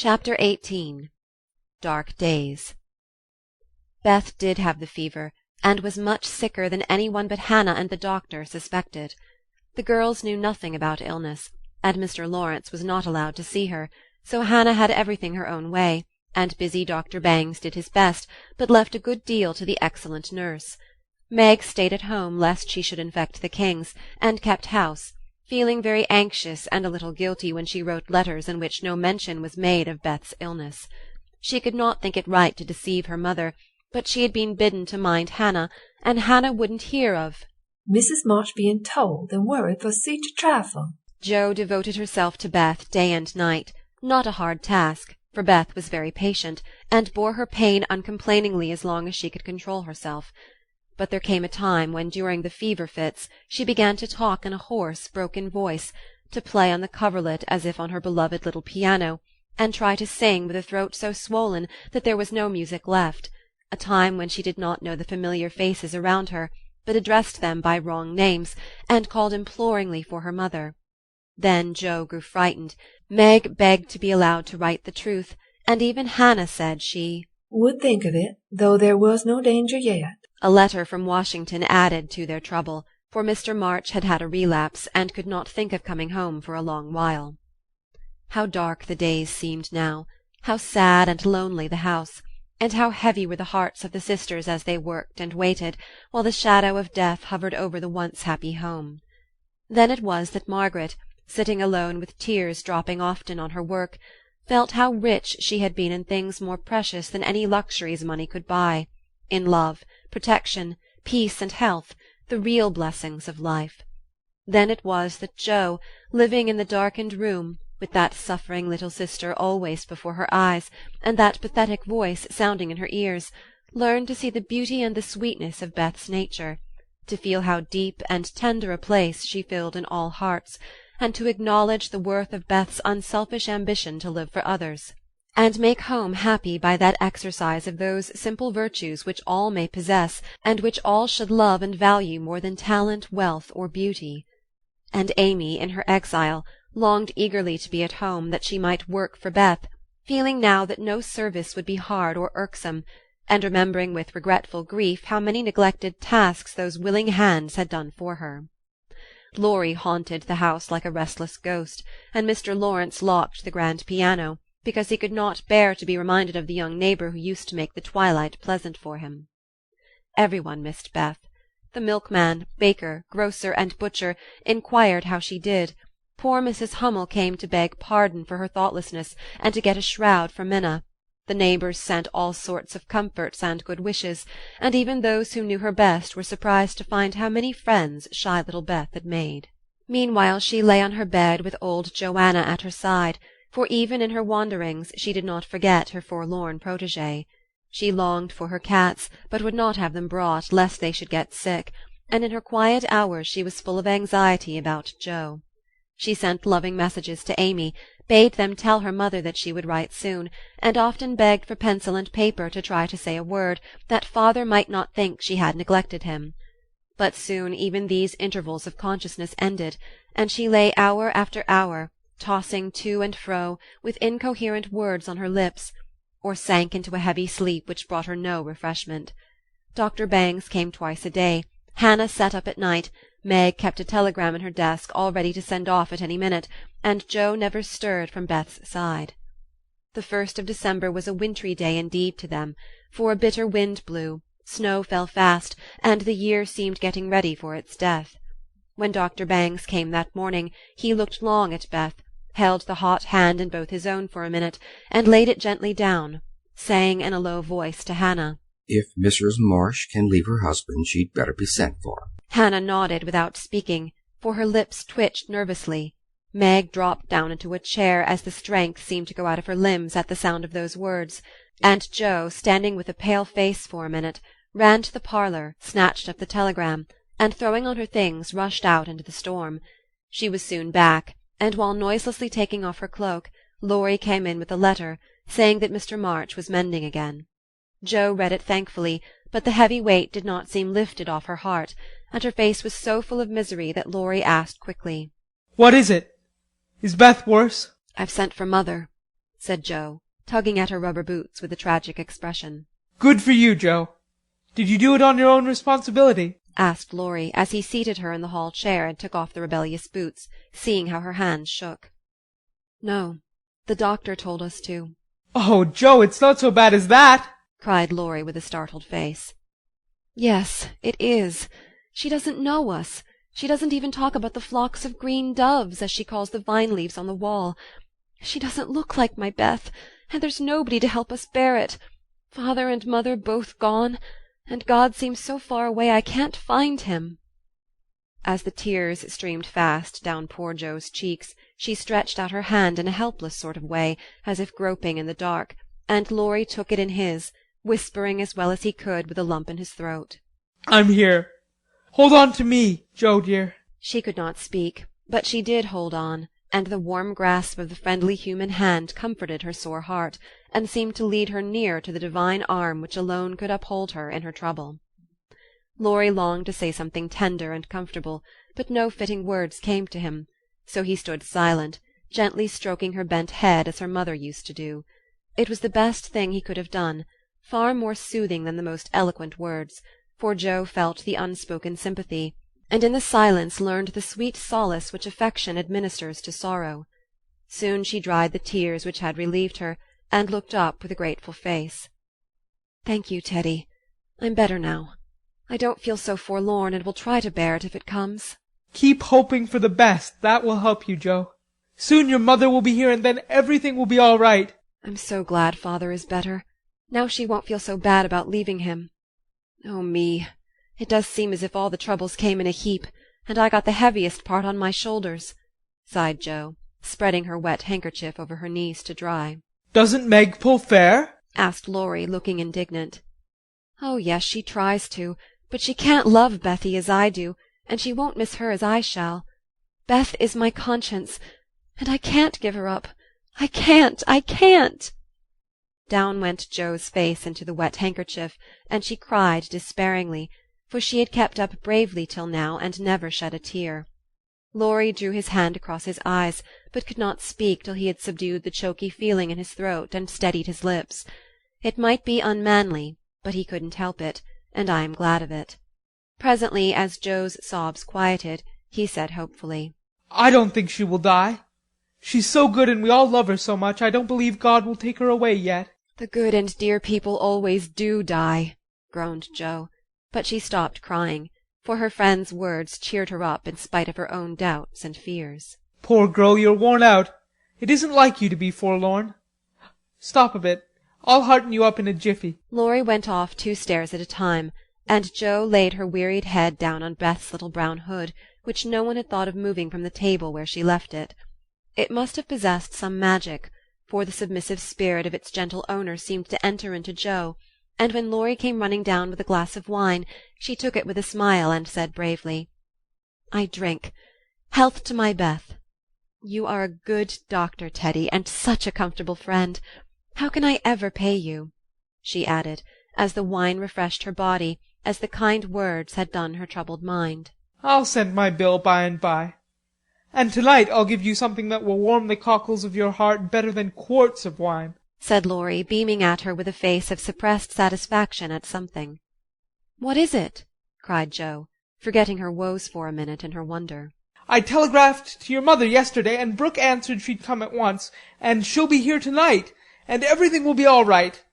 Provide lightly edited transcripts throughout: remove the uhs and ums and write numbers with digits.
Chapter 18 Dark Days. Beth did have the fever, and was much sicker than any one but Hannah and the doctor suspected. The girls knew nothing about illness, and Mr. Lawrence was not allowed to see her, so Hannah had everything her own way, and busy Dr. Bangs did his best, but left a good deal to the excellent nurse. Meg stayed at home lest she should infect the Kings, and kept house, feeling very anxious and a little guilty when she wrote letters in which no mention was made of Beth's illness. She could not think it right to deceive her mother, but she had been bidden to mind Hannah, and Hannah wouldn't hear of Mrs. March being told and worried for such a trifle. Jo devoted herself to Beth day and night, not a hard task, for Beth was very patient, and bore her pain uncomplainingly as long as she could control herself. But there came a time when during the fever fits she began to talk in a hoarse, broken voice, to play on the coverlet as if on her beloved little piano, and try to sing with a throat so swollen that there was no music left, a time when she did not know the familiar faces around her, but addressed them by wrong names, and called imploringly for her mother. Then Jo grew frightened, Meg begged to be allowed to write the truth, and even Hannah said she would think of it, though there was no danger yet. A letter from Washington added to their trouble, for Mr. March had had a relapse, and could not think of coming home for a long while. How dark the days seemed now, how sad and lonely the house, and how heavy were the hearts of the sisters as they worked and waited, while the shadow of death hovered over the once happy home. Then it was that Margaret, sitting alone with tears dropping often on her work, felt how rich she had been in things more precious than any luxuries money could buy, in love, protection, peace, and health, the real blessings of life. Then it was that Jo, living in the darkened room, with that suffering little sister always before her eyes, and that pathetic voice sounding in her ears, learned to see the beauty and the sweetness of Beth's nature, to feel how deep and tender a place she filled in all hearts, and to acknowledge the worth of Beth's unselfish ambition to live for others, and make home happy by that exercise of those simple virtues which all may possess, and which all should love and value more than talent, wealth, or beauty. And Amy, in her exile, longed eagerly to be at home that she might work for Beth, feeling now that no service would be hard or irksome, and remembering with regretful grief how many neglected tasks those willing hands had done for her. Laurie haunted the house like a restless ghost, and Mr. Lawrence locked the grand piano, because he could not bear to be reminded of the young neighbour who used to make the twilight pleasant for him. Every one missed Beth. The milkman, baker, grocer, and butcher inquired how she did. Poor Mrs. Hummel came to beg pardon for her thoughtlessness, and to get a shroud for Minna. The neighbours sent all sorts of comforts and good wishes, and even those who knew her best were surprised to find how many friends shy little Beth had made. Meanwhile she lay on her bed with old Joanna at her side, for even in her wanderings she did not forget her forlorn protégée. She longed for her cats, but would not have them brought lest they should get sick, and in her quiet hours she was full of anxiety about Jo. She sent loving messages to Amy, bade them tell her mother that she would write soon, and often begged for pencil and paper to try to say a word, that father might not think she had neglected him. But soon even these intervals of consciousness ended, and she lay hour after hour, tossing to and fro, with incoherent words on her lips, or sank into a heavy sleep which brought her no refreshment. Dr. Bangs came twice a day, Hannah sat up at night, Meg kept a telegram in her desk all ready to send off at any minute, and Jo never stirred from Beth's side. The 1st of December was a wintry day indeed to them, for a bitter wind blew, snow fell fast, and the year seemed getting ready for its death. When Dr. Bangs came that morning, he looked long at Beth, held the hot hand in both his own for a minute, and laid it gently down, saying in a low voice to Hannah, "If Mrs. Marsh can leave her husband, she'd better be sent for." Hannah nodded without speaking, for her lips twitched nervously. Meg dropped down into a chair as the strength seemed to go out of her limbs at the sound of those words, and Jo, standing with a pale face for a minute, ran to the parlour, snatched up the telegram, and throwing on her things rushed out into the storm. She was soon back, and while noiselessly taking off her cloak, Laurie came in with a letter, saying that Mr. March was mending again. Jo read it thankfully, but the heavy weight did not seem lifted off her heart, and her face was so full of misery that Laurie asked quickly, "What is it? Is Beth worse?" "I've sent for Mother," said Joe, tugging at her rubber boots with a tragic expression. Good for you, Joe. Did you do it on your own responsibility? Asked Laurie, as he seated her in the hall chair and took off the rebellious boots, seeing how her hands shook. No, the doctor told us to. Oh, Joe, it's not so bad as that, cried Laurie with a startled face. Yes, it is. She doesn't know us. She doesn't even talk about the flocks of green doves, as she calls the vine leaves on the wall. She doesn't look like my Beth, and there's nobody to help us bear it. Father and mother both gone, and God seems so far away I can't find him. As the tears streamed fast down poor Joe's cheeks, she stretched out her hand in a helpless sort of way, as if groping in the dark, and Laurie took it in his, whispering as well as he could with a lump in his throat. I'm here. Hold on to me, Joe dear. She could not speak, but she did hold on, and the warm grasp of the friendly human hand comforted her sore heart, and seemed to lead her near to the divine arm which alone could uphold her in her trouble. Laurie longed to say something tender and comfortable, but no fitting words came to him, so he stood silent, gently stroking her bent head as her mother used to do. It was the best thing he could have done, far more soothing than the most eloquent words, for Joe felt the unspoken sympathy, and in the silence learned the sweet solace which affection administers to sorrow. Soon she dried the tears which had relieved her, and looked up with a grateful face. "Thank you, Teddy. I'm better now. I don't feel so forlorn, and will try to bear it if it comes." Keep hoping for the best. That will help you, Joe. Soon your mother will be here, and then everything will be all right. I'm so glad Father is better. Now she won't feel so bad about leaving him. Oh, me! It does seem as if all the troubles came in a heap, and I got the heaviest part on my shoulders, sighed Joe, spreading her wet handkerchief over her knees to dry. Doesn't Meg pull fair? Asked Laurie, looking indignant. Oh, yes, she tries to, but she can't love Bethy as I do, and she won't miss her as I shall. Beth is my conscience, and I can't give her up. I can't! Down went Joe's face into the wet handkerchief, and she cried despairingly, for she had kept up bravely till now and never shed a tear. Laurie drew his hand across his eyes, but could not speak till he had subdued the choky feeling in his throat and steadied his lips. It might be unmanly, but he couldn't help it, and I am glad of it. Presently, as Joe's sobs quieted, he said hopefully, I don't think she will die. She's so good and we all love her so much, I don't believe God will take her away yet. The good and dear people always do die, groaned Joe, but she stopped crying, for her friend's words cheered her up in spite of her own doubts and fears. Poor girl, you're worn out. It isn't like you to be forlorn. Stop a bit. I'll hearten you up in a jiffy. Laurie went off 2 stairs at a time, and Joe laid her wearied head down on Beth's little brown hood, which no one had thought of moving from the table where she left it. It must have possessed some magic, for the submissive spirit of its gentle owner seemed to enter into Joe, and when Laurie came running down with a glass of wine, she took it with a smile and said bravely, I drink. Health to my Beth. You are a good doctor, Teddy, and such a comfortable friend. How can I ever pay you? She added, as the wine refreshed her body, as the kind words had done her troubled mind. I'll send my bill by and by. And tonight I'll give you something that will warm the cockles of your heart better than quarts of wine, said Laurie, beaming at her with a face of suppressed satisfaction at something. What is it? Cried Joe, forgetting her woes for a minute in her wonder. I telegraphed to your mother yesterday, and Brooke answered she'd come at once, and she'll be here tonight, and everything will be all right.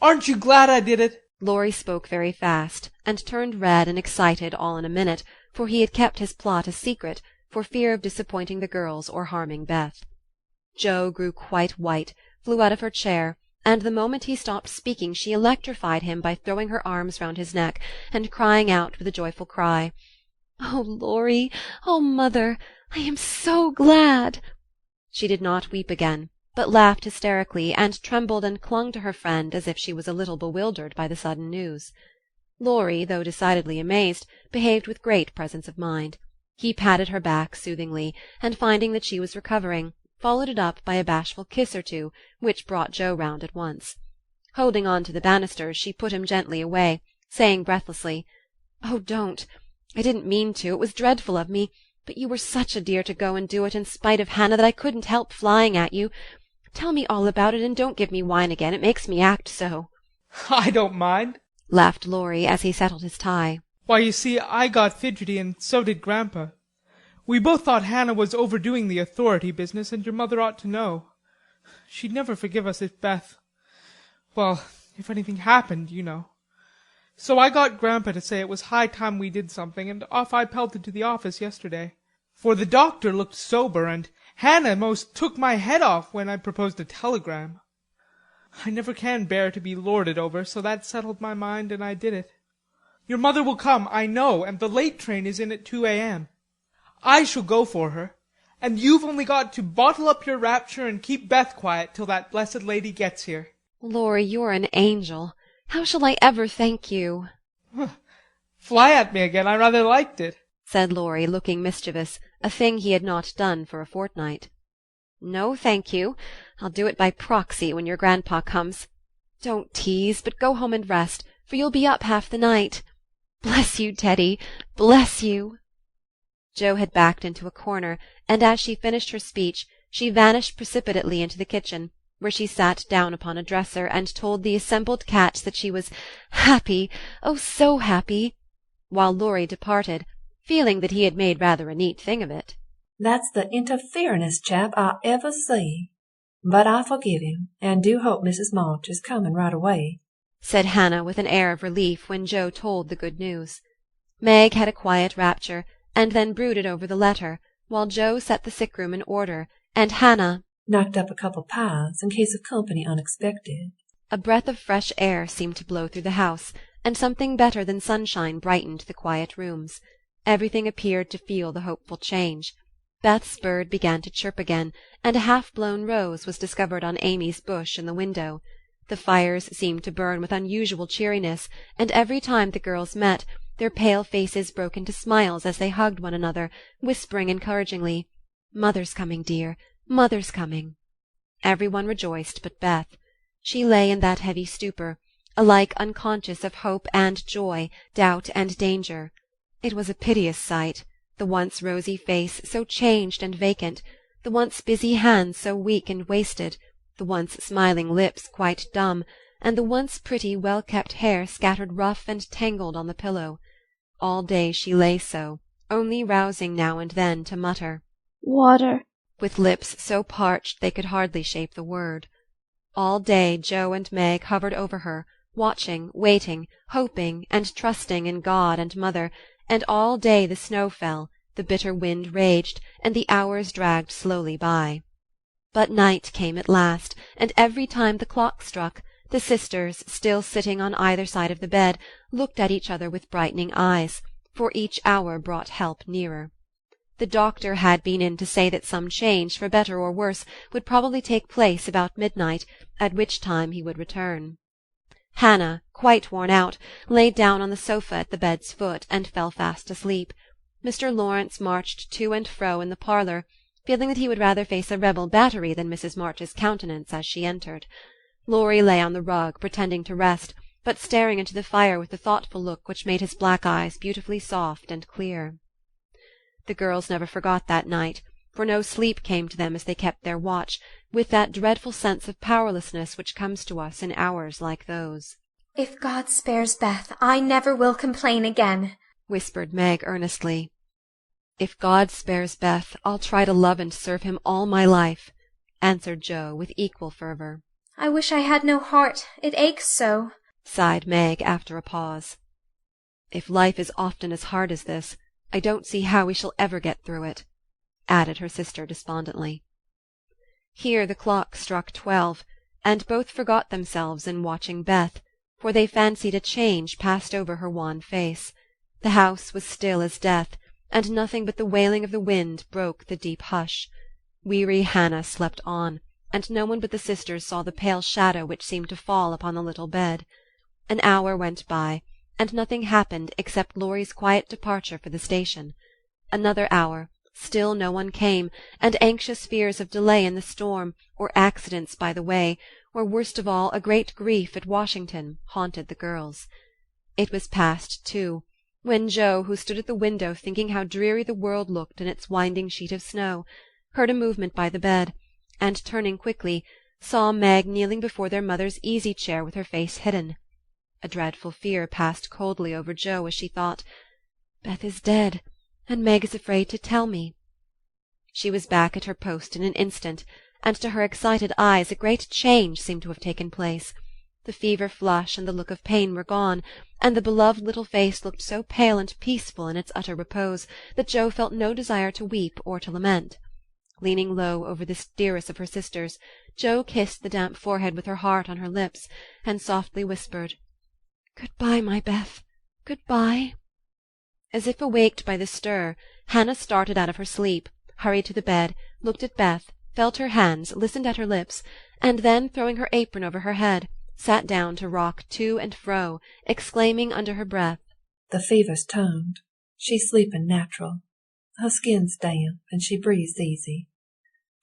Aren't you glad I did it? Laurie spoke very fast, and turned red and excited all in a minute, for he had kept his plot a secret, for fear of disappointing the girls or harming Beth. Joe grew quite white, flew out of her chair, and the moment he stopped speaking she electrified him by throwing her arms round his neck, and crying out with a joyful cry, "Oh, Laurie! Oh, mother! I am so glad!" She did not weep again, but laughed hysterically, and trembled and clung to her friend as if she was a little bewildered by the sudden news. Laurie, though decidedly amazed, behaved with great presence of mind. He patted her back soothingly, and finding that she was recovering, followed it up by a bashful kiss or two, which brought Joe round at once. Holding on to the banisters, she put him gently away, saying breathlessly, "Oh, don't! I didn't mean to. It was dreadful of me. But you were such a dear to go and do it in spite of Hannah that I couldn't help flying at you. Tell me all about it, and don't give me wine again. It makes me act so." I don't mind, laughed Laurie as he settled his tie. "Why, you see, I got fidgety, and so did Grandpa. We both thought Hannah was overdoing the authority business, and your mother ought to know. She'd never forgive us if if anything happened, you know. So I got Grandpa to say it was high time we did something, and off I pelted to the office yesterday. For the doctor looked sober, and Hannah most took my head off when I proposed a telegram. I never can bear to be lorded over, so that settled my mind, and I did it. Your mother will come, I know, and the late train is in at 2 a.m. I shall go for her, and you've only got to bottle up your rapture and keep Beth quiet till that blessed lady gets here." "Laurie, you're an angel. How shall I ever thank you?" "Fly at me again, I rather liked it," said Laurie, looking mischievous, a thing he had not done for a fortnight. "No, thank you. I'll do it by proxy when your grandpa comes. Don't tease, but go home and rest, for you'll be up half the night. Bless you, Teddy, bless you." Jo had backed into a corner, and as she finished her speech, she vanished precipitately into the kitchen, where she sat down upon a dresser and told the assembled cats that she was happy, oh, so happy, while Laurie departed, feeling that he had made rather a neat thing of it. "That's the interferin'est chap I ever see. But I forgive him, and do hope Mrs. March is coming right away," said Hannah with an air of relief when Jo told the good news. Meg had a quiet rapture, and then brooded over the letter, while Jo set the sick-room in order, and Hannah knocked up a couple pies in case of company unexpected. A breath of fresh air seemed to blow through the house, and something better than sunshine brightened the quiet rooms. Everything appeared to feel the hopeful change. Beth's bird began to chirp again, and a half-blown rose was discovered on Amy's bush in the window. The fires seemed to burn with unusual cheeriness, and every time the girls met, their pale faces broke into smiles as they hugged one another, whispering encouragingly, "Mother's coming, dear, Mother's coming." Every one rejoiced but Beth. She lay in that heavy stupor, alike unconscious of hope and joy, doubt and danger. It was a piteous sight, the once rosy face so changed and vacant, the once busy hands so weak and wasted, the once smiling lips quite dumb, and the once pretty well-kept hair scattered rough and tangled on the pillow. All day she lay so, only rousing now and then to mutter, "Water," with lips so parched they could hardly shape the word. All day Jo and Meg hovered over her, watching, waiting, hoping, and trusting in God and Mother, and all day the snow fell, the bitter wind raged, and the hours dragged slowly by. But night came at last, and every time the clock struck, the sisters, still sitting on either side of the bed, looked at each other with brightening eyes, for each hour brought help nearer. The doctor had been in to say that some change, for better or worse, would probably take place about midnight, at which time he would return. Hannah, quite worn out, lay down on the sofa at the bed's foot and fell fast asleep. Mr. Lawrence marched to and fro in the parlour, feeling that he would rather face a rebel battery than Mrs. March's countenance as she entered. Laurie lay on the rug, pretending to rest, but staring into the fire with the thoughtful look which made his black eyes beautifully soft and clear. The girls never forgot that night, for no sleep came to them as they kept their watch, with that dreadful sense of powerlessness which comes to us in hours like those. "If God spares Beth, I never will complain again," whispered Meg earnestly. "If God spares Beth, I'll try to love and serve him all my life," answered Jo with equal fervour. "I wish I had no heart. It aches so," sighed Meg after a pause. "If life is often as hard as this, I don't see how we shall ever get through it," added her sister despondently. Here the clock struck 12, and both forgot themselves in watching Beth, for they fancied a change passed over her wan face. The house was still as death, and nothing but the wailing of the wind broke the deep hush. Weary Hannah slept on, and no one but the sisters saw the pale shadow which seemed to fall upon the little bed. An hour went by, and nothing happened except Laurie's quiet departure for the station. Another hour, still no one came, and anxious fears of delay in the storm, or accidents by the way, or worst of all, a great grief at Washington, haunted the girls. It was past 2, when Jo, who stood at the window thinking how dreary the world looked in its winding sheet of snow, heard a movement by the bed, and turning quickly, saw Meg kneeling before their mother's easy-chair with her face hidden. A dreadful fear passed coldly over Joe as she thought, "Beth is dead, and Meg is afraid to tell me." She was back at her post in an instant, and to her excited eyes a great change seemed to have taken place. The fever flush and the look of pain were gone, and the beloved little face looked so pale and peaceful in its utter repose that Joe felt no desire to weep or to lament. Leaning low over this dearest of her sisters, Joe kissed the damp forehead with her heart on her lips, and softly whispered, "Good-bye, my Beth, good-bye." As if awaked by the stir, Hannah started out of her sleep, hurried to the bed, looked at Beth, felt her hands, listened at her lips, and then, throwing her apron over her head, sat down to rock to and fro, exclaiming under her breath, "The fever's toned. She's sleepin' natural. Her skin's damp, and she breathes easy.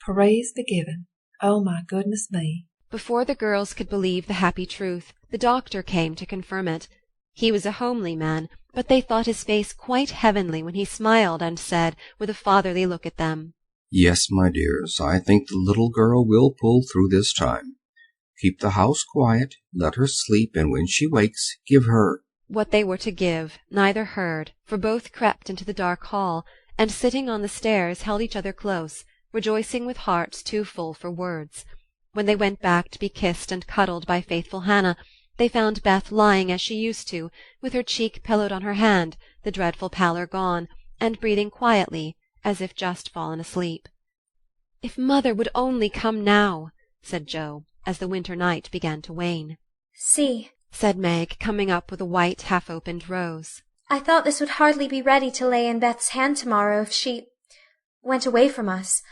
Praise be given. Oh, my goodness me!" Before the girls could believe the happy truth, the doctor came to confirm it. He was a homely man, but they thought his face quite heavenly when he smiled and said, with a fatherly look at them, Yes, my dears, I think the little girl will pull through this time. Keep the house quiet, let her sleep, and when she wakes, give her—" What they were to give, neither heard, for both crept into the dark hall, and sitting on the stairs held each other close, rejoicing with hearts too full for words. When they went back to be kissed and cuddled by faithful Hannah, they found Beth lying as she used to, with her cheek pillowed on her hand, the dreadful pallor gone, and breathing quietly, as if just fallen asleep. "If mother would only come now," said Joe, as the winter night began to wane. See, said Meg, coming up with a white half-opened rose. I thought this would hardly be ready to lay in Beth's hand tomorrow if she went away from us.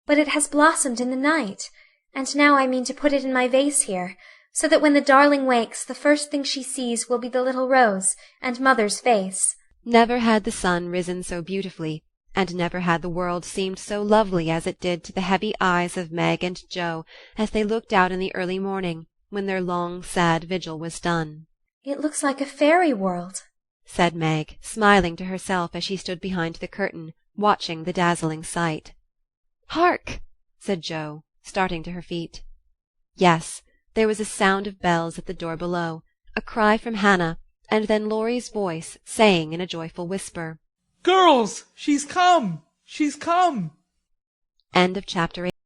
But it has blossomed in the night, and now I mean to put it in my vase here, so that when the darling wakes the first thing she sees will be the little rose and mother's face. Never had the sun risen so beautifully, and never had the world seemed so lovely as it did to the heavy eyes of Meg and Joe as they looked out in the early morning, when their long, sad vigil was done. It looks like a fairy world, said Meg, smiling to herself as she stood behind the curtain, watching the dazzling sight. Hark! said Joe, starting to her feet. Yes, there was a sound of bells at the door below, a cry from Hannah, and then Laurie's voice saying in a joyful whisper, "Girls, she's come! She's come!" End of chapter